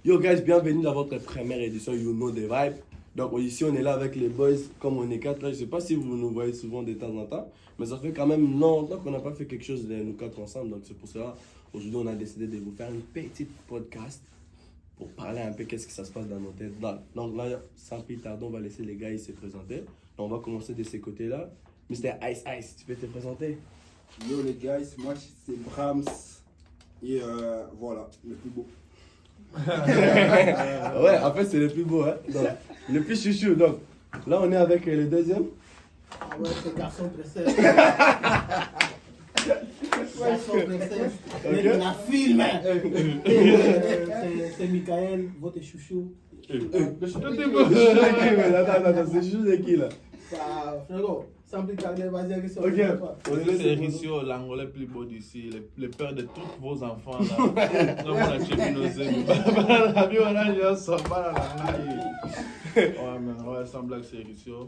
Yo guys, bienvenue dans votre première édition You Know The Vibe. Donc ici on est là avec les boys, comme on est quatre là, je sais pas si vous nous voyez souvent de temps en temps, mais ça fait quand même longtemps qu'on n'a pas fait quelque chose de nous quatre ensemble, donc c'est pour cela, aujourd'hui on a décidé de vous faire une petite podcast pour parler un peu qu'est-ce que ça se passe dans nos têtes. Donc là, sans plus tarder, on va laisser les gars ils se présenter. Donc, on va commencer de ces côtés-là. Mr. Ice Ice, tu peux te présenter? Yo les guys, moi c'est Brahms et voilà, le plus beau. Ouais, en fait c'est le plus beau, hein. Donc, le plus chouchou. Donc là on est avec le deuxième. Ah ouais, c'est garçon princesse. Garçon princesse. Ok. La film. C'est Michael, votre chouchou. Attends, c'est chouchou de qui là? Frérot, sans plus tarder, vas-y, avec ça. Ok. C'est Ricio, l'Angolais plus beau d'ici, le père de tous vos enfants là. Non, on a tué nos amis. La vie, on a déjà sorti la Ouais, mais ouais, sans blague, c'est Ricio.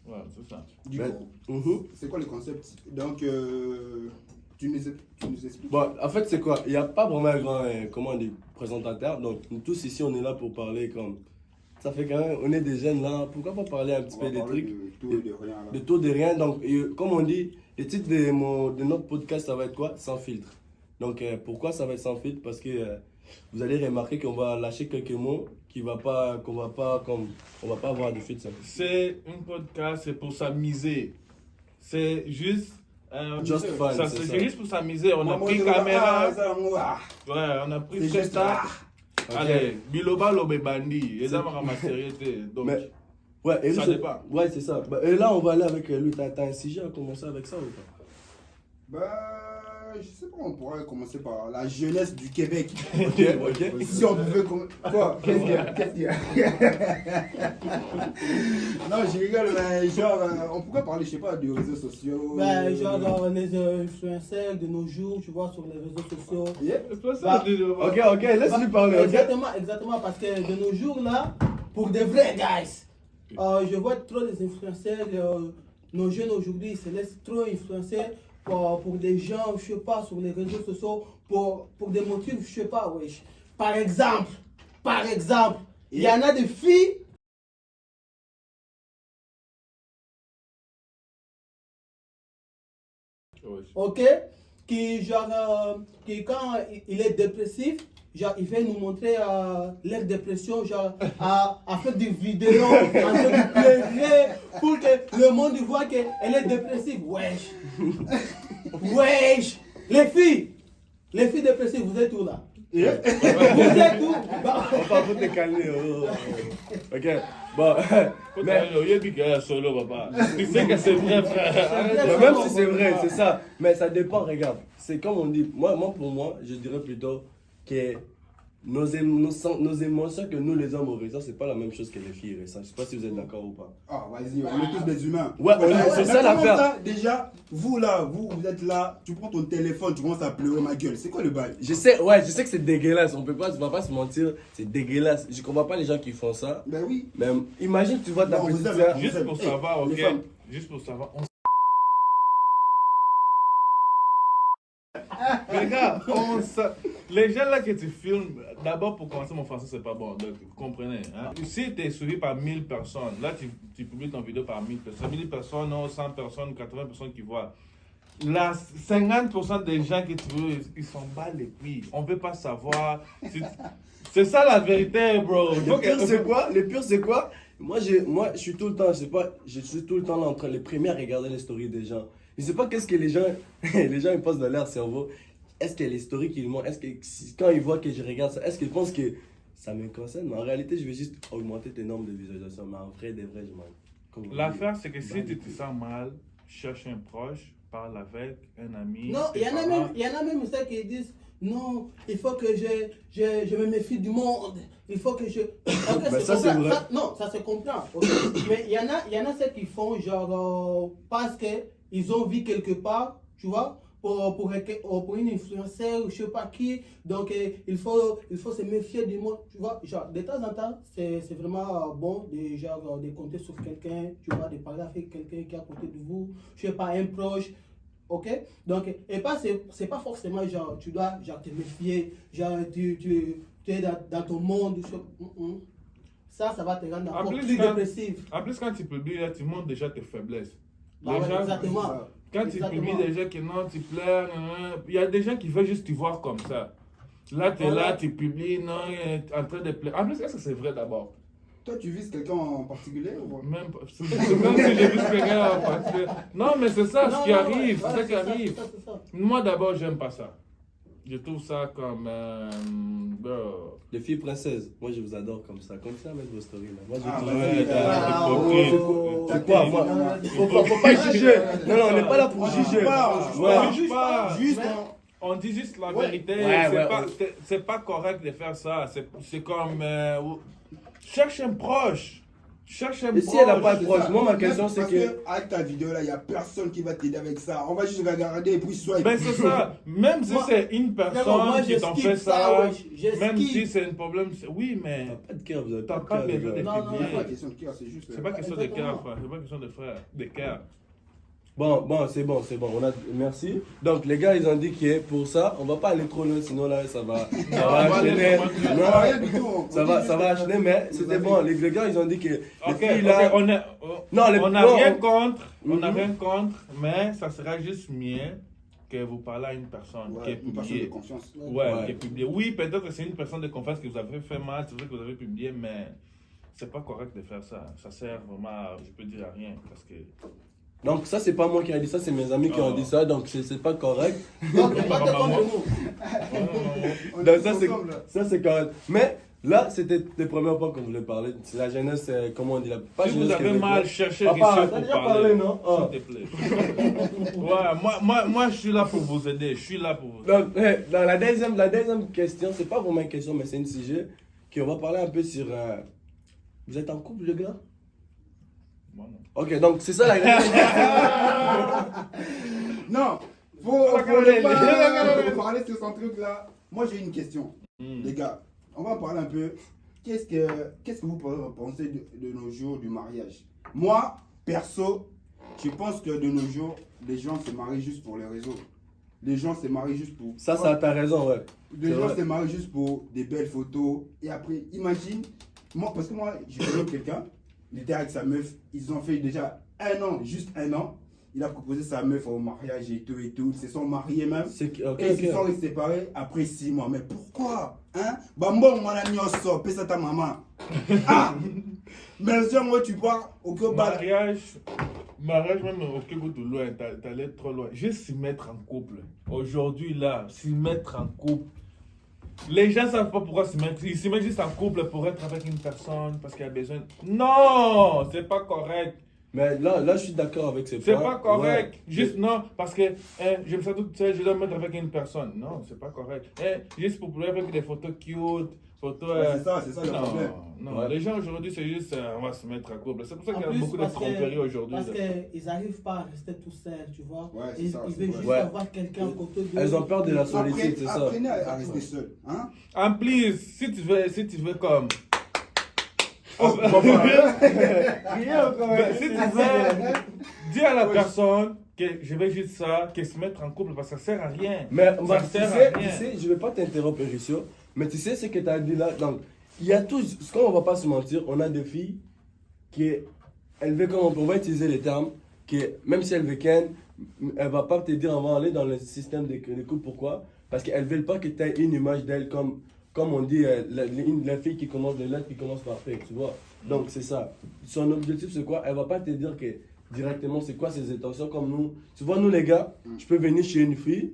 Ouais, c'est ça. Du Ben, coup, c'est quoi le concept? Donc, tu nous expliques? Bon, en fait, c'est quoi? Il n'y a pas vraiment un grand comment on dit, présentateur. Donc, nous tous ici, on est là pour parler comme. Ça fait quand même, on est des jeunes là. Pourquoi pas parler un petit On peu va des parler trucs? de tout et de rien là. De tout, de rien. Donc, comme on dit, le titre de notre podcast, ça va être quoi? Sans filtre. Donc, pourquoi ça va être sans filtre? Parce que vous allez remarquer qu'on va lâcher quelques mots qu'on va pas avoir de filtre. C'est un podcast, c'est pour s'amuser. C'est juste. Just fun, c'est ça. C'est juste pour s'amuser. On a Moi, pris je- caméra. ah, Ouais, on a pris C'est juste ça. Ok. Allez, Biloba Lobé Bandi. Et ça va ma sérieuté. Donc, Mais, ouais, et ça lui, dépend. ouais, c'est ça. Bah, et là, on va aller avec lui. T'as un sujet à commencer avec ça ou pas? bah, je sais pas, on pourrait commencer par la jeunesse du Québec. Ok, ok. Si on pouvait quoi? Qu'est-ce qu'il y a? Non, je rigole, mais genre, on pourrait parler, je sais pas, des réseaux sociaux. Ben, genre, les influenceurs de nos jours, tu vois, sur les réseaux sociaux. Yeah. c'est pas ça, Ok, laisse-lui parler, ok? Exactement, parce que de nos jours là, pour de vrais guys, je vois trop les influenceurs, nos jeunes aujourd'hui, ils se laissent trop influencer pour des gens, je sais pas, sur les réseaux sociaux, pour des motifs, je sais pas, wesh. Par exemple, il y en a des filles. Ok, qui genre qui quand il est dépressif, genre il fait nous montrer leur dépression, genre à faire des vidéos en train de pleurer pour que le monde voit qu'elle est dépressive. Wesh, les filles dépressives, vous êtes où là? Vous êtes où? On va pas te calmer. Ok, bon. Mais, Solo, papa. Tu sais que c'est vrai, frère. mais même si c'est vrai, c'est ça. Mais ça dépend, regarde. C'est comme on dit. Pour moi, je dirais plutôt que nos émotions que nous, les hommes, ressentons, c'est pas la même chose que les filles ressentent. Je sais pas si vous êtes d'accord ou pas. Ah, vas-y, on est tous des humains. Ouais, c'est ça l'affaire. Ça, déjà, vous là, vous êtes là, tu prends ton téléphone, tu commences à pleurer, ma gueule. C'est quoi le bail? Je sais que c'est dégueulasse. On va pas se mentir. C'est dégueulasse. Je comprends pas les gens qui font ça. Ben oui. Mais imagine, tu vois ta Non, petite vous avez- sœur. Juste pour savoir, les ok? femmes. Juste pour savoir. Mais gars, les gens là que tu filmes, d'abord pour commencer, mon français c'est pas bon, donc vous comprenez. Hein? Si tu es suivi par 1000 personnes, là tu publies ton vidéo par 1000 personnes, 1000 personnes, non, 100 personnes, 80 personnes qui voient. Là, 50% des gens que tu veux, ils s'en battent les couilles. On veut pas savoir. C'est ça la vérité, bro. Le pire, c'est quoi? Moi, je suis tout le temps, je suis tout le temps là en train les premiers à regarder les stories des gens. Je sais pas qu'est-ce que les gens, ils pensent dans leur cerveau. Est-ce que les stories qu'ils montrent, quand ils voient que je regarde ça, est-ce qu'ils pensent que ça me concerne? Mais en réalité, je vais juste augmenter tes nombres de visualisations. Mais en vrai, je m'en. L'affaire, c'est que si tu te sens mal, cherche un proche, parle avec un ami. Non, tes il y en parents. a même ça qui disent non, il faut que je me méfie du monde. Il faut que je. Ok, Mais ça, c'est vrai. Non, ça se comprend. ok. Mais il y en a ceux qui font genre parce qu'ils ont vu quelque part, tu vois, pour une influenceur ou je sais pas qui. Donc il faut se méfier du monde, tu vois. Genre, de temps en temps, c'est vraiment bon de compter sur quelqu'un, tu vois, de parler avec quelqu'un qui est à côté de vous, je sais pas, un proche. Ok? Donc, et pas, c'est pas forcément genre, tu dois genre, te méfier, genre, tu es dans ton monde. Ça va te rendre encore plus dépressif. En plus, quand tu publies, là, tu montres déjà tes faiblesses. Bah ouais, gens, exactement. quand tu publies des gens qui non, tu pleures, il y a des gens qui veulent juste te voir comme ça. Là, tu es là, tu publies, non, en train de pleurer. En plus, est-ce que c'est vrai d'abord? Toi, tu vises quelqu'un en particulier ou... Même pas. C'est comme si j'ai vu quelqu'un en particulier. Non, mais c'est ça ce qui arrive. C'est ça qui arrive. C'est ça. Moi, d'abord, j'aime pas ça. Je trouve ça comme. Les filles princesses, moi je vous adore comme ça mettre vos stories là. Moi je trouve ouais, c'est quoi moi? Faut pas juger. Non, on n'est pas là pour juger. On juge pas. Juste, On dit juste la Ouais. vérité. Ouais, C'est pas correct de faire ça. C'est comme. Cherche un proche. Cherche un Et proche. si elle n'a pas de c'est proche, ça. moi ma question c'est Parce que. avec ta vidéo là, il n'y a personne qui va t'aider avec ça. On va juste regarder et puis swipe. Ben c'est ça. Même si Moi- c'est une personne moi, je qui t'en skip fait ça, ça, ouais, je même skip. si c'est un problème, oui, mais Pas de cœur, vous avez t'as pas pas de cœur. besoin de les gars. Non, non, C'est pas publier. question de cœur, c'est juste. C'est pas question de Exactement. cœur, frère. C'est pas question de frère, de cœur. Bon, c'est bon. Merci. Donc les gars, ils ont dit que pour ça, on va pas aller trop loin, sinon là, ça va on va aller enchaîner. vraiment Non, Rien du tout. ça va enchaîner, mais c'était bon. Les gars, ils ont dit que les Ok, filles là. on Non, les- n'a non, rien on- contre, on n'a Mhm. rien contre, mais ça sera juste mieux que vous parlez à une personne qui est Une personne de publiée. confiance. Ouais. Qui est publiée. Oui, peut-être que c'est une personne de confiance que vous avez fait mal, c'est vrai que vous avez publié, mais c'est pas correct de faire ça. Ça sert vraiment, je peux dire, à rien. Parce que. Donc ça, c'est pas moi qui ai dit ça, c'est mes amis qui ont dit ça, donc c'est pas correct. Donc, pas de contre nous. On Donc est ça, ensemble, là. c'est correct. Mais là, c'était les premiers points qu'on voulait parler. C'est la jeunesse, comment on dit, pas Si vous jeunesse avez québécoise. mal, cherchez Papa, Richard t'as pour déjà parler. parlé, non? Ah. S'il te plaît. Ouais, moi, je suis là pour vous aider. Je suis là pour vous aider. Donc, dans la deuxième question, c'est pas vraiment une question, mais c'est un sujet qu'on va parler un peu sur. Vous êtes en couple, les gars? Moi, non. Ok, donc c'est ça la question. Non, faut parler sur son truc là. Moi j'ai une question. Les gars, on va parler un peu. Qu'est-ce que vous pensez de nos jours du mariage? Moi, perso, je pense que de nos jours, les gens se marient juste pour les réseaux. Les gens se marient juste pour... Ça, t'as raison, ouais. Les C'est gens vrai. se marient juste pour des belles photos. Et après, imagine, moi, parce que moi, je connais quelqu'un, il était avec sa meuf, ils ont fait déjà juste un an. Il a proposé sa meuf au mariage et tout. Ils se sont mariés même. Ok, Et ils se sont ok. séparés après 6 mois. Mais pourquoi? Hein? Bambo, mon ami, on sort, paie ça ta maman. Ah! Mais moi, tu vois, au Koba. Mariage même au Québec de loin, t'allais trop loin. Juste s'y mettre en couple. Aujourd'hui, là, s'y mettre en couple. Les gens ne savent pas pourquoi s'y mettre. Ils s'y mettent juste en couple pour être avec une personne parce qu'il y a besoin. Non! C'est pas correct. Mais là, je suis d'accord avec ces C'est points. pas correct. Ouais. Juste non, parce que je me sens toute seule, je dois me mettre avec une personne. Non, c'est pas correct. Juste pour pouvoir avec des photos cute, photos. C'est ça le non, problème. non. Ouais. Les gens aujourd'hui, c'est juste on va se mettre en couple. C'est pour ça En qu'il y a plus, beaucoup de tromperies aujourd'hui. Parce qu'ils n'arrivent pas à rester tout seuls, tu vois. Ouais, c'est Ils ça, c'est veulent vrai. juste Ouais. avoir quelqu'un à côté d'eux. Elles ont peur de la solitude, c'est ça. Apprenez à rester seul. Hein? En plus, si tu veux comme. Si tu veux, dis à la personne que je vais juste ça, que se mettre en couple parce que ça sert à rien. Mais Ça bah, tu sert à sais, rien. je vais pas t'interrompre, Ricio, mais tu sais ce que tu as dit là. Donc, il y a tout, ce qu'on va pas se mentir, on a des filles qui, elles veulent, comme on va utiliser les termes, que même si elles veulent ken, elle va pas te dire on va aller dans le système de couple. Pourquoi? Parce qu'elles veulent pas que tu aies une image d'elle comme on dit, la fille qui commence les lettres qui commence par P, tu vois. Donc c'est ça. Son objectif c'est quoi? Elle va pas te dire que directement c'est quoi ses intentions comme nous. Tu vois, nous les gars, je peux venir chez une fille,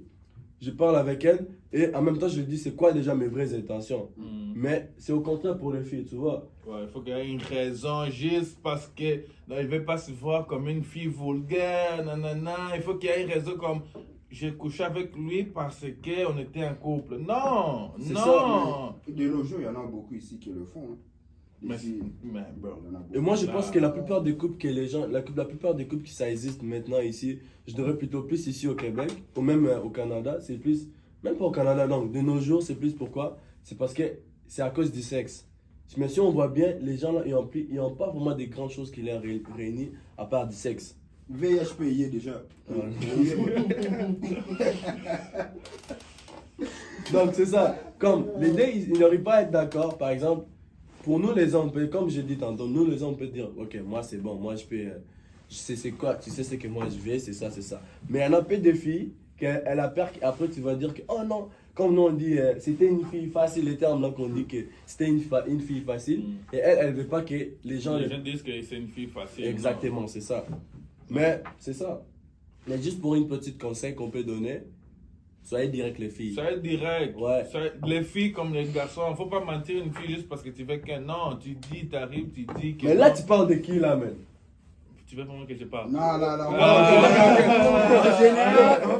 je parle avec elle et en même temps je lui dis c'est quoi déjà mes vraies intentions. Mais c'est au contraire pour les filles, tu vois. Ouais, il faut qu'il y ait une raison juste parce que non, il ne veut pas se voir comme une fille vulgaire, nanana. Il faut qu'il y ait une raison comme j'ai couché avec lui parce qu'on était en couple. Non, C'est non. De nos jours, il y en a beaucoup ici qui le font. Hein. Mais, Ici, mais bro. il y en a beaucoup. Et moi je pense que la plupart des couples que les gens, la plupart des couples qui ça existe maintenant ici, je dirais plutôt plus ici au Québec ou même au Canada, c'est plus, même pas au Canada donc de nos jours c'est plus pourquoi? C'est parce que c'est à cause du sexe. Mais si on voit bien, les gens là ils ont pas vraiment des grandes choses qui les réunissent à part du sexe. VHP déjà. Donc c'est ça. Comme les deux, ils n'arrivent pas à être d'accord. Par exemple, pour nous les hommes, comme j'ai dit tantôt, nous les hommes, on peut dire, ok, moi c'est bon, moi je peux, je sais c'est quoi, tu sais ce que moi je vais, c'est ça, c'est ça. Mais il y en a peu de filles qu'elle a peur qu'après tu vas dire que, oh non, comme nous on dit, c'était une fille facile, les termes là qu'on dit que c'était une fille facile. Et elle veut pas que les gens... Les gens disent que c'est une fille facile. Exactement, c'est ça. Mais c'est ça. Mais juste pour une petite conseil qu'on peut donner, soyez direct les filles. Soyez direct. Ouais. Les filles comme les garçons, il ne faut pas mentir une fille juste parce que tu fais qu'un. Non, tu dis, tu arrives, tu dis que. Mais là, tu parles de qui là, man? Tu veux vraiment que je parle? Non, on va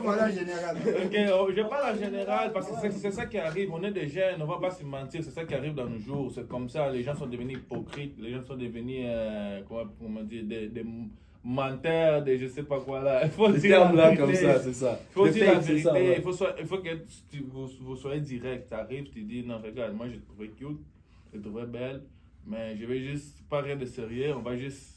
parler en général. Ok, je parle en général parce que c'est ça qui arrive. On est des jeunes, on ne va pas se mentir. C'est ça qui arrive dans nos jours. C'est comme ça, les gens sont devenus hypocrites, les gens sont devenus, comment dire, des menteurs, des je sais pas quoi là. Il faut Les dire termes la là, comme vérité. ça, c'est ça. Il faut Les dire la fakes, c'est vérité. ça, ouais. Il faut que vous soyez direct. Tu arrives, tu dis non, regarde, moi je te trouvais cute, je te trouvais belle, mais je vais juste pas rien de sérieux, on va juste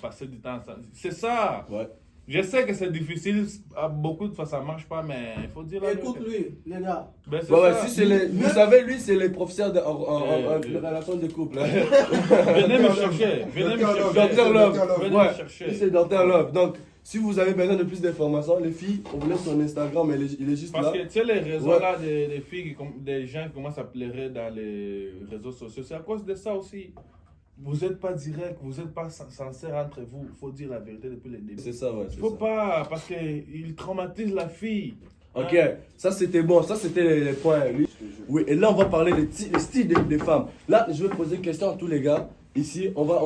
passer du temps ensemble. C'est ça! Ouais. Je sais que c'est difficile, à beaucoup de fois ça marche pas, mais il faut dire la vérité. Écoute-lui, les gars. Ben, c'est Ouais, ça. si c'est les, vous savez, lui, c'est les professeurs de Eh, relation de couple. Hein. Venez me chercher, venez me Docteur chercher. Docteur Love. Venez Ouais. me chercher. Lui, c'est Docteur Love. Donc, si vous avez besoin de plus d'informations, les filles, on vous laisse son Instagram, mais il est juste Parce là. que tu sais, les réseaux Ouais. là, des filles, des gens qui commencent à pleurer dans les réseaux sociaux, c'est à cause de ça aussi. Vous n'êtes pas direct, vous n'êtes pas sincère entre vous. Il faut dire la vérité depuis le début. C'est ça, ouais. Il c'est faut ça. pas, parce qu'il traumatise la fille. Ok, Hein? ça c'était bon, ça c'était les points. Lui. Oui, et là on va parler des styles des femmes. Là, je vais poser une question à tous les gars. Ici, on va,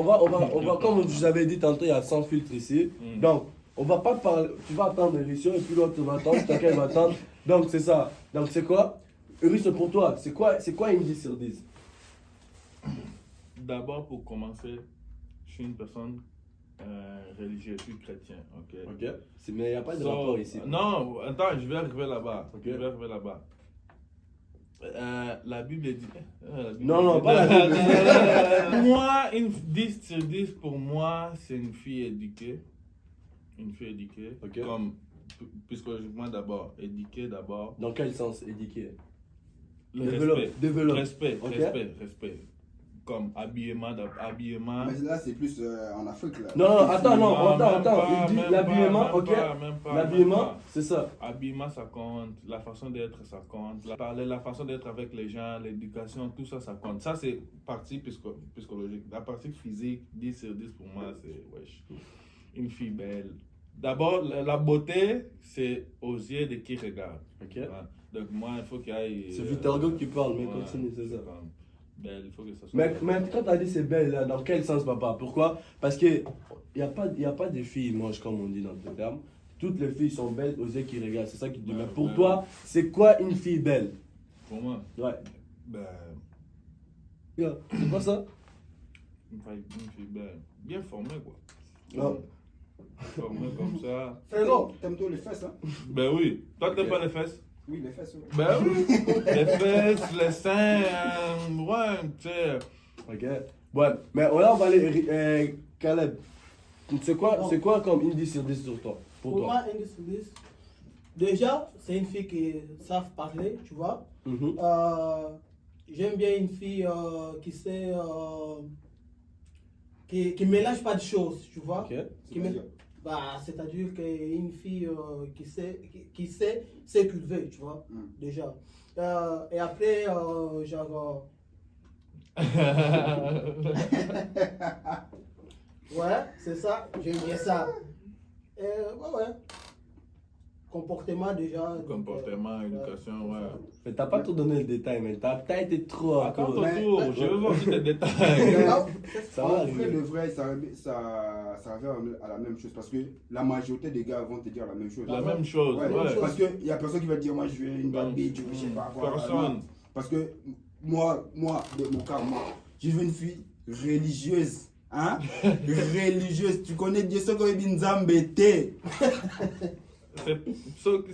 comme je vous avais dit tantôt, il y a 100 filtres ici. Donc, on va pas parler, tu vas attendre Erisio et puis l'autre va attendre, chacun va attendre. Donc c'est ça. Donc c'est quoi Erisio, pour toi, c'est quoi une 10 sur 10? D'abord, pour commencer, je suis une personne religieuse, je suis chrétien. Ok. Ok. Mais il n'y a pas de So, rapport ici. Non, attends, je vais arriver là-bas. Ok. Je vais arriver là-bas. La Bible dit. La Bible Non, non, dit- pas la Bible. Moi, une 10 sur 10 pour moi, c'est une fille éduquée. Une fille éduquée. Ok. Comme, psychologiquement d'abord, éduquée d'abord. Dans quel sens éduqué? Le Développe. Développe. Respect, Ok. respect. Comme habillement. Mais là, c'est plus en Afrique. Là. Non, non, attends, non, même attends. pas, Il dit même l'habillement, pas, ok? même pas. L'habillement, c'est ça. Habillement, ça compte. La façon d'être, ça compte. La façon d'être avec les gens, l'éducation, tout ça, ça compte. Ça, c'est partie psychologique. La partie physique, 10 sur 10 pour moi, c'est wesh. Une fille belle. D'abord, la beauté, c'est aux yeux de qui regarde. Ok. Ouais. Donc, moi, il faut qu'il y ait. C'est Victor Hugo qui parle, mais ouais, continue, c'est ça. comme belle, il faut que ça soit. Mais quand tu as dit c'est belle, là, dans quel sens, papa? Pourquoi? Parce que il n'y a pas de filles moches, comme on dit dans le terme. Toutes les filles sont belles aux yeux qui regardent, c'est ça qui te dit. Ouais, Mais pour ouais, toi, c'est quoi une fille belle? Pour moi, Ouais. ben, Yeah, c'est pas ça? une fille belle. Bien formée, quoi. Non. Formée comme ça. Frérot, T'aimes-toi les fesses, hein? Ben oui. Toi, t'aimes Ok. pas les fesses? Oui, les fesses. Oui. Ben oui. Les fesses, les seins, ouais, tu sais. Ok. Ouais, mais là, on va aller. Caleb, c'est quoi comme indice sur 10 sur toi? Pour pour toi? moi, une 10 sur 10. Déjà, c'est une fille qui savent parler, tu vois. Mhm. J'aime bien une fille qui sait. Qui mélange pas de choses, tu vois. Ok. Qui mé- Bah, c'est-à-dire qu'une fille qui sait s'éculver, tu vois, déjà. Et après, genre. Ouais, c'est ça, j'aime bien ça. Ouais. Comportement déjà. Comportement, éducation, ouais. Mais t'as pas tout donné le détail, mais t'as été trop à Attends cause. ton mais- tour, je veux voir tous les détails. Ça va En vrai, arriver. le vrai, ça revient à la même chose parce que la majorité des gars vont te dire la même chose. La même chose, Ouais, ouais. parce qu'il y a personne qui va te dire moi je veux une bad bitch, je sais pas quoi. Personne. Non. Parce que moi, de mon cas, je veux une fille religieuse. Hein? Religieuse. Tu connais Dieu, ce qu'on est binzambete.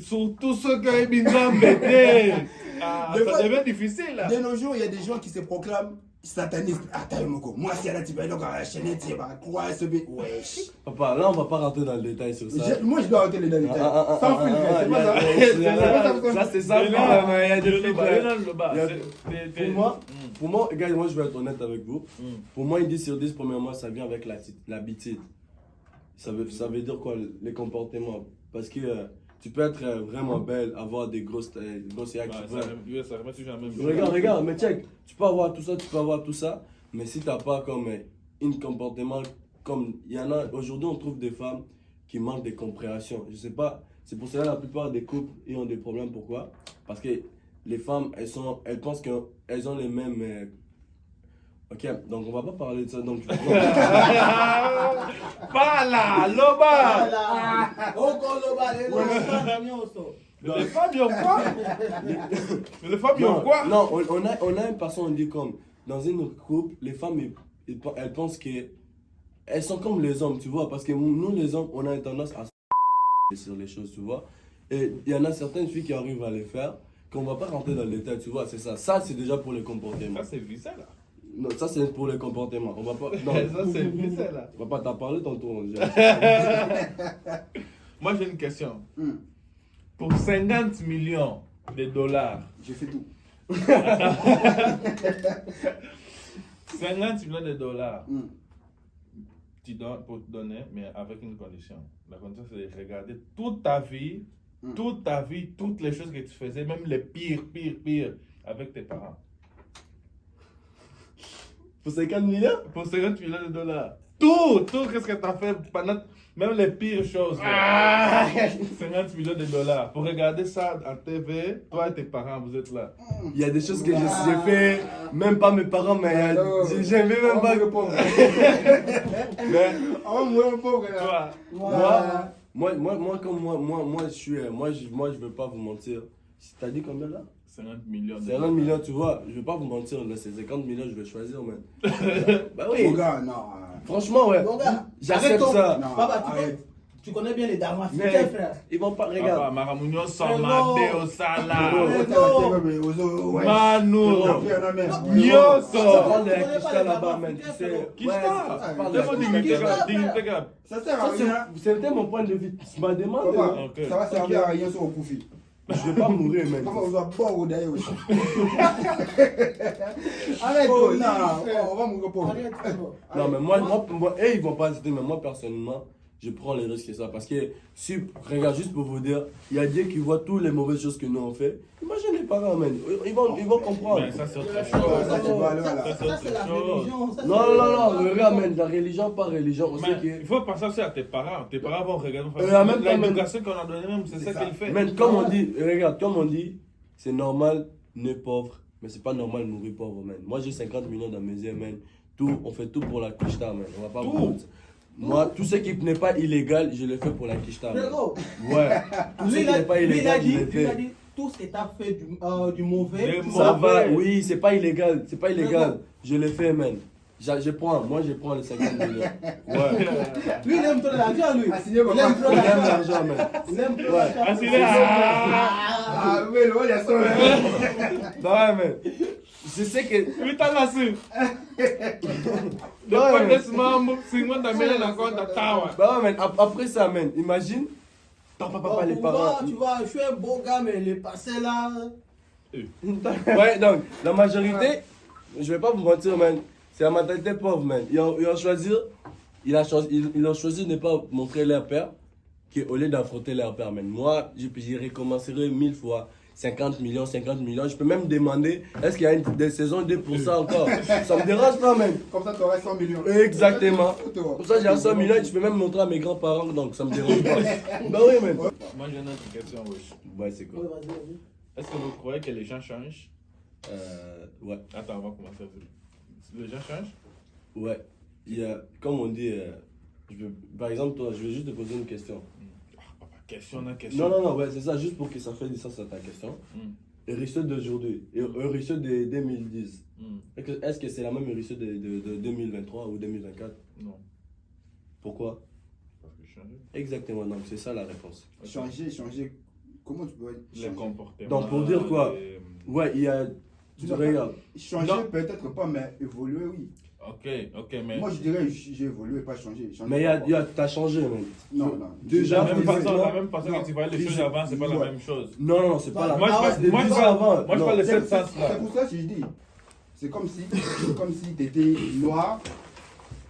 Surtout ceux qui ont bien embêtés. Ah, Des ça fois- devient difficile là. De nos jours, il y a des gens qui se proclament sataniste. Attends, Moko. Moi, si elle a dit, donc, à la chaîne, tu vas croire ce bébé. Wesh. Papa, là, on va pas rentrer dans le détail sur ça. Moi, je dois rentrer dans les détails. Sans filtre, c'est pas ça. Ça, c'est ça, il y a des filtres. Pour Pour moi, gars, moi, je vais être honnête avec vous. Pour moi, une 10 sur 10, premièrement, ça vient avec l'habitude. Ça veut dire quoi, les comportements. Parce que tu peux être vraiment belle, avoir des grosses yeux. Regarde, mais check, tu peux avoir tout ça, mais si tu n'as pas comme un comportement, comme il y en a, aujourd'hui on trouve des femmes qui manquent de compréhension. Je sais pas, c'est pour cela que la plupart des couples ils ont des problèmes. Pourquoi? Parce que les femmes, elles pensent qu'elles ont les mêmes... Ok, donc on va pas parler de ça, donc... Pas là, Loba. Encore Loba, les femmes, ils ont quoi? Les femmes, ils ont quoi? Non, on a une personne, on dit comme, dans une couple, les femmes, elles pensent qu'elles sont comme les hommes, tu vois, parce que nous, les hommes, on a une tendance à sur les choses, tu vois. Et il y en a certaines filles qui arrivent à les faire, qu'on va pas rentrer dans le détail, tu vois, c'est ça. Ça, c'est déjà pour les comportements. Ça, c'est vissé, là. Non, ça, c'est pour les comportements. On va pas... Non, Ça, c'est vissé, là. on va pas t'en parler tantôt. Moi, j'ai une question. Pour 50 millions de dollars, J'ai fait tout. 50 millions de dollars, tu donnes pour te donner, mais avec une condition. La condition, c'est de regarder toute ta vie, toutes les choses que tu faisais, même les pires, avec tes parents. Pour 50 millions? Pour 50 millions de dollars. Tout qu'est-ce que tu as fait pendant, même les pires choses. 50 millions de dollars. Pour regarder ça en TV, toi et tes parents, vous êtes là. Il y a des choses que j'ai fait, même pas mes parents, mais j'ai même pas... Mais... On va mourir pauvre, là. Toi, Moi, je veux pas vous mentir. T'as dit combien là? 50 millions de 50 dollars. millions, tu vois, je veux pas vous mentir, là, c'est 50 millions, je vais choisir, man. Bah Mon oui, gars, non. franchement, ouais, Mon gars, j'accepte arrête ton- ça. Non, Papa, arrête. tu connais bien les dames Mais africains, frère. ils vont pas, Papa, regarde. Maramounion sans Mais non. madé au sala. Manu, Yoso. ça parle de Tu connais la pas Kishta les là-bas, dames man, tu africains, sais. frérot. Qui Ouais, ça? ça parle de C'est la mon Kishta. dignité, Kishta, dignité, gars. Ça sert à Ça, rien. c'était mon point de vue. Tu m'as demandé. Papa, Ok. ça va servir à rien sur le Koufi. Je vais pas mourir, man. Papa, on doit boire au d'ailleurs aussi. Arrête, Oh, non, frère. on va mourir pauvre. Arrête, frérot. Non, mais moi, ils vont pas hésiter, mais moi, personnellement, je prends les risques et ça. Parce que, si, regarde, juste pour vous dire, il y a Dieu qui voit toutes les mauvaises choses que nous on fait. Imagine les parents, man. Ils vont comprendre. Mais ça, c'est autre Ça, chose. c'est pas là. Ça, c'est la religion. ça, c'est Non, la regarde, man, la religion, pas religion. On sait Mais il faut penser aussi à tes parents. Tes parents vont regarder. En même temps, L'éducation qu'on a donnée, même, c'est ça qu'il fait. Man, comme on dit, regarde, comme on dit, c'est normal naître pauvre, mais c'est pas normal mourir pauvre, man. Moi, j'ai 50 millions dans mes yeux, man. Tout, on fait tout pour la Kishta, man. On va pas vous mentir. Moi, tout ce qui n'est pas illégal, je le fais pour la Kishta, man. Frérot, Ouais. Tout ce lui, qui n'est pas il a illégal, je dit, le lui, il a fais. dit, tout ce que tu as fait du mauvais, Des Ça va, mauvais. oui, c'est pas illégal, c'est pas illégal. Je le fais, man. Je prends les 50 millions. Ouais. lui, il aime trop l'argent, lui. Ah, signé, Il papa. aime trop Il aime l'argent. l'argent, man. Il aime trop Ouais. l'argent. Ah, c'est là. Ah, oui, le il y a ça. Non, ouais, man. Je sais que. Oui, t'as lassé. Ouais, Depois man. desse mambo, 50 millions na conta tawa. Bah ouais, man. Après ça, man. Imagine. Papa, les parents. Tu vois, je suis un beau gars, mais les passés là. Ouais, donc, la majorité, je vais pas vous mentir, man, c'est la mentalité pauvre, man. Ils ont choisi de ne pas montrer leur père, qu'au lieu d'affronter leur père, man. Moi, j'y recommencerai 1000 fois. 50 millions, je peux même demander, est-ce qu'il y a des saisons 2 pour ça encore? Ça me dérange pas, man. Comme ça, tu aurais 100 millions. Exactement. Pour ça, j'ai 100 millions, je peux même montrer à mes grands-parents, donc ça me dérange pas. Bah oui, man. Moi, j'ai une autre question, wesh. Ouais, c'est quoi? Ouais, vas-y. Est-ce que vous croyez que les gens changent? Ouais. Attends, on va commencer. Les gens changent? Ouais. Il y a, comme on dit, par exemple, toi, je vais juste te poser une question. Question, question. Non, ouais, c'est ça, juste pour que ça fasse du sens à ta question. Hérisseur d'aujourd'hui et hérisseur de 2010, est-ce que c'est la même hérisseur de 2023 ou 2024? Non. Pourquoi? Parce que changer. Exactement, donc c'est ça la réponse. Changer. Comment tu peux Les changer? comportements. Donc pour dire quoi? les- Ouais, il y a Tu regardes. Changer Non. peut-être pas, mais évoluer, oui. Ok, mais. Moi, je dirais j'ai évolué, pas changé. Changé Mais pas. t'as changé, man. Non, non. Déjà, la même physiquement- façon que tu voyais les choses avant, c'est pas la Ouais. même chose. Non, c'est pas la Moi, je Ah ouais, parle- des moi, je deux parle- avant. moi, je Non. parle de C'est cette sens-là. c'est pour ça que je dis. C'est comme si t'étais noir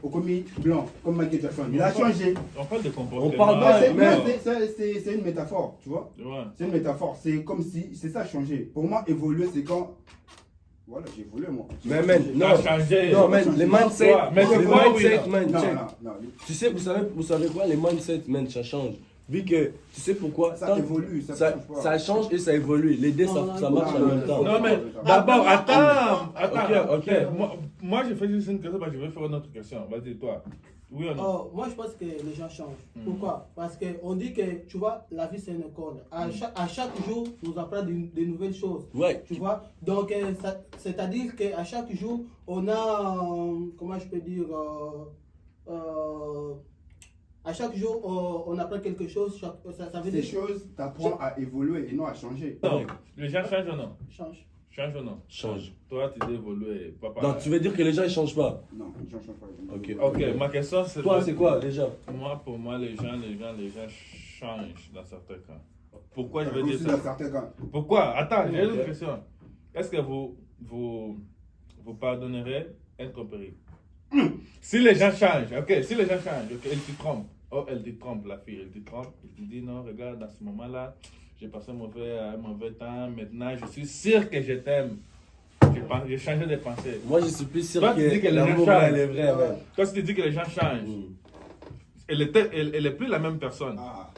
au commis blanc, comme Michael Jackson. Il a changé. On parle de comportement. On parle Mais pas, c'est- mais- c'est une métaphore, tu vois. Ouais. C'est une métaphore. C'est comme si. C'est ça, changer. Pour moi, évoluer, c'est quand. Voilà, j'ai évolué, moi. Mais man, Non, non. changé. Non, man, les mindset, Ouais, mais c'est les quoi, oui, mindset, non. man, Non, check. non. Tu sais, vous savez quoi, les mindsets, man, ça change. Vu que, tu sais pourquoi Ça Tant- évolue, ça ça, change pas. ça change et ça évolue. Les deux, Non, ça, non, ça non, marche en non, même non, temps. Non, mais Attends. d'abord, Attends. attends. Ok. Moi, j'ai fait juste une question parce que je vais faire une autre question. Vas-y, toi. Oui ou non? Oh, moi, je pense que les gens changent. Pourquoi? Parce qu'on dit que, tu vois, la vie, c'est une école. À chaque jour, nous apprend de nouvelles choses. Ouais. Tu vois? Donc, c'est-à-dire qu'à chaque jour, on a, comment je peux dire, à chaque jour, on apprend quelque chose. Ça veut Ces dire choses t'apprennent à évoluer et non à changer. Non, les gens changent ou non? change. Change ou non? Change. Toi, tu dis évoluer. Papa. Donc, tu veux dire que les gens, ils changent pas. Non, les gens changent pas. Ok. Ok, ma question c'est. Toi, c'est quoi, déjà Pour moi, les gens changent dans certains cas. Pourquoi je veux Aussi dire dans ça? certains cas. Pourquoi? Attends, j'ai une Ok. autre question. Est-ce que vous pardonnerez un compris? Si les gens changent, ok, elle te trompe. Oh, elle te trompe, la fille, elle te trompe. Elle te dit non, regarde, à ce moment-là, j'ai passé un mauvais temps. Maintenant, je suis sûr que je t'aime. J'ai changé de pensée. Moi, je suis plus sûr Toi, tu dis que que les gens l'amour, changent. elle est vraie, man. Toi, si tu dis que les gens changent, Mm. elle est plus la même personne. Ah.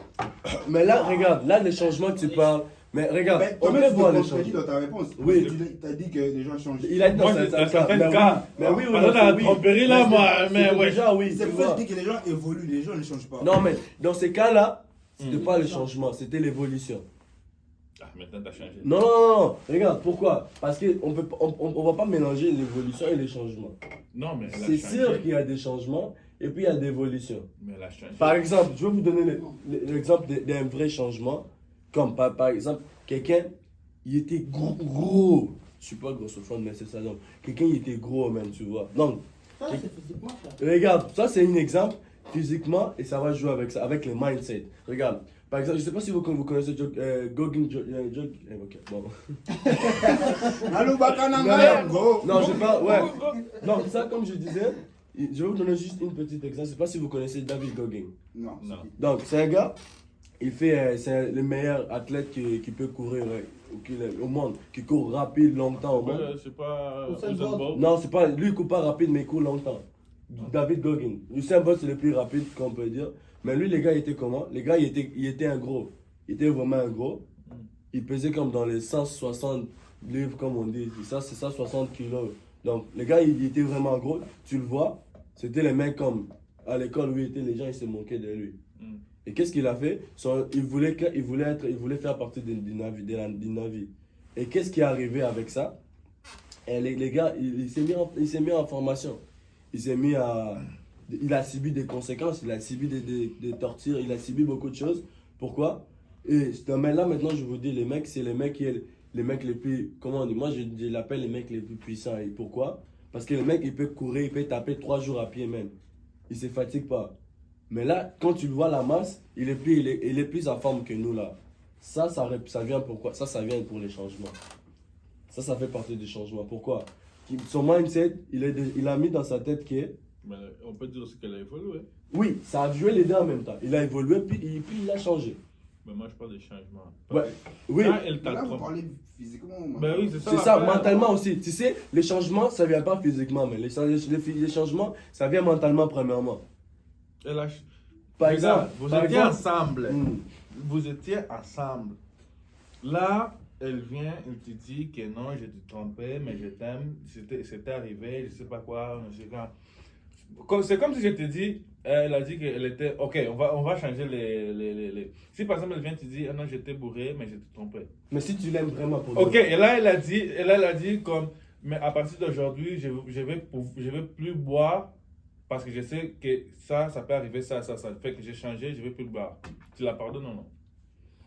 Mais là, regarde, là, les changements que tu parles. Mais regarde, Mais on toi-même, peut tu voir te les contredis changements. dans ta réponse. Oui. Tu as dit que les gens changent. Il a dit Moi, dans dans certains certains cas. cas. Mais oui, Parce que dans la oui. tromperie, là, Mais moi, c'est- mais c'est ouais. déjà, oui, C'est tu pour ça vois. que je dis que les gens évoluent, les gens ne changent pas. Non, mais dans ces cas-là, c'était pas le changement, c'était l'évolution. Ah, maintenant, t'as changé. Non. Regarde, pourquoi? Parce qu'on va pas mélanger l'évolution et les changements. Non, mais elle a C'est changé. sûr qu'il y a des changements et puis il y a des évolutions. Mais elle a changé. Par exemple, je vais vous donner l'exemple d'un vrai changement. Comme par exemple, quelqu'un, il était gros. Je suis pas grossophone, mais c'est ça. Donc, quelqu'un, il était gros, même, tu vois. Donc, Ça, c'est physiquement ça. regarde, ça c'est un exemple physiquement et ça va jouer avec ça, avec les mindsets. Regarde, par exemple, je sais pas si vous connaissez Goggin ok, bon. Allô, Non, Bakananga, go. Non, je parle, ouais. Donc, ça, comme je disais, je vais vous donner juste une petite exemple. Je sais pas si vous connaissez David Goggin. Non. Non. Donc, c'est un gars, c'est le meilleur athlète qui peut courir au monde, qui court rapide longtemps au monde. C'est pas Usain Usain Bolt. Bolt. Non, c'est pas, lui il court pas rapide, mais il court longtemps. David Goggin. Usain Bolt, c'est le plus rapide qu'on peut dire. Mais lui, les gars, il était comment? Les gars, il était un gros. Il était vraiment un gros. Il pesait comme dans les 160 livres, comme on dit. Ça, c'est 160 kilos. Donc, les gars, il était vraiment gros. Tu le vois, c'était les mecs comme à l'école où il était, les gens, ils se moquaient de lui. Mm. Et qu'est-ce qu'il a fait? Il voulait faire partie du Navy. Et qu'est-ce qui est arrivé avec ça? Et les gars, il s'est mis en formation. Il a subi des conséquences, il a subi des tortures, il a subi beaucoup de choses. Pourquoi? Et là, maintenant, je vous dis, les mecs, c'est les mecs les plus, comment on dit? Moi, je l'appelle les mecs les plus puissants. Et pourquoi? Parce que le mec, il peut courir, il peut taper 3 jours à pied même. Il ne se fatigue pas. Mais là, quand tu le vois la masse, il est plus en forme que nous là. Ça vient pourquoi? Ça vient pour les changements. Ça fait partie du changement. Pourquoi? Son mindset, il a mis dans sa tête que, Mais on peut dire aussi qu'elle a évolué. oui, ça a joué les deux en même temps. Il a évolué, puis il a changé. Mais moi, je parle des changements. Ouais. Oui, Quand elle Là, t'a vous trompé. parlez physiquement. Ben oui, c'est ça. c'est ça, l'affaire. mentalement aussi. Tu sais, les changements, ça vient pas physiquement, mais les changements, ça vient mentalement premièrement. Elle a- Par Regarde, exemple, vous par étiez exemple- ensemble. Hmm. Vous étiez ensemble. Là, elle vient, elle te dit que non, je te trompais, mais je t'aime. C'était arrivé, je sais pas quoi. Je sais quand. C'est comme si je te dis, elle a dit qu'elle était. Ok, on va changer les. Si par exemple elle vient te dire, ah non, j'étais bourré, mais je te trompais. Mais si tu l'aimes vraiment pour Ok, de vrai. et là elle a dit comme, mais à partir d'aujourd'hui, je vais plus boire parce que je sais que ça peut arriver, ça fait que j'ai changé, je vais plus boire. Tu la pardonnes ou non?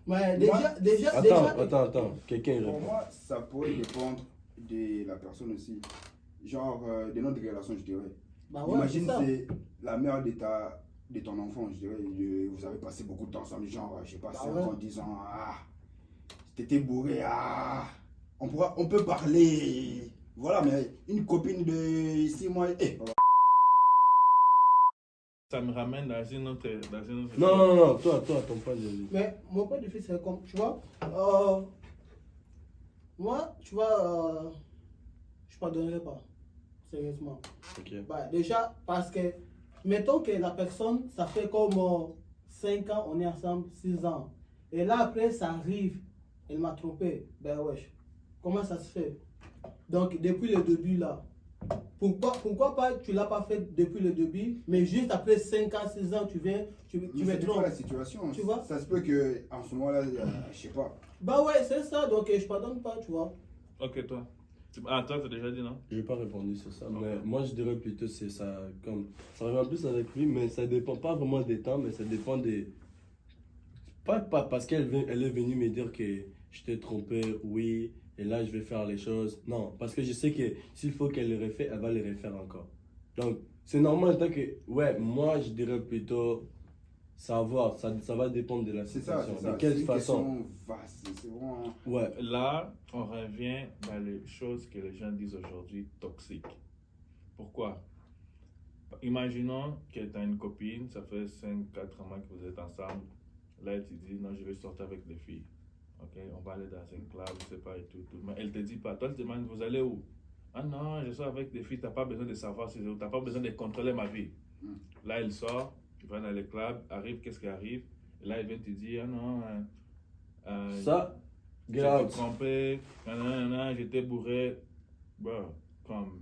Mais Moi- déjà. Attends, quelqu'un il Pour répond. moi, ça pourrait dépendre de la personne aussi. Genre, de notre relation, je dirais. Bah ouais, Imagine, c'est ça. c'est la mère de ton enfant, je dirais. Vous avez passé beaucoup de temps ensemble, genre, je sais pas, Bah 5 ouais. ans, 10 ans. T'étais bourré. On peut parler. Voilà, mais une copine de 6 mois. Ça me ramène dans une autre. Non, toi, ton point de vue. Mais mon point de vue, c'est comme, tu vois, moi, tu vois, je pardonnerai pas, sérieusement. Ok. Bah, déjà, parce que, mettons que la personne, ça fait comme 5 ans, on est ensemble, 6 ans. Et là, après, ça arrive, elle m'a trompé. Ben wesh, comment ça se fait? Donc, depuis le début, là, pourquoi pas, tu l'as pas fait depuis le début, mais juste après 5 ans, 6 ans, tu viens, tu me C'est pas trompes. la situation. Tu vois? Ça se peut qu'en ce moment-là, je sais pas. Bah ouais, c'est ça, donc je pardonne pas, tu vois. Ok, toi. Ah, toi, t'as déjà dit non? Je n'ai pas répondu sur ça, mais moi je dirais plutôt c'est ça, comme ça revient plus avec lui, mais ça dépend pas vraiment des temps, mais ça dépend des. Pas parce elle est venue me dire que je t'ai trompé, oui, et là je vais faire les choses. Non, parce que je sais que s'il faut qu'elle les refait, elle va les refaire encore. Donc c'est normal, tant que. Ouais, moi je dirais plutôt savoir, ça va dépendre de la C'est ça, situation. c'est ça. De quelle C'est une façon. question vaste. C'est vraiment. Ouais. Là, on revient dans les choses que les gens disent aujourd'hui toxiques. Pourquoi? Imaginons que tu as une copine, ça fait 5-4 mois que vous êtes ensemble. Là, elle te dit, non, je vais sortir avec des filles. Ok, on va aller dans un club, je sais pas, et tout. Mais elle te dit pas. Toi, tu te demandes, vous allez où? Ah non, je sors avec des filles, tu n'as pas besoin de savoir si c'est où, tu n'as pas besoin de contrôler ma vie. Là, elle sort, il va dans le club, arrive, qu'est-ce qui arrive? Et là, elle vient te dire, ah non, Ça, j'ai get été out. trompé, j'étais bourré. Bon, comme.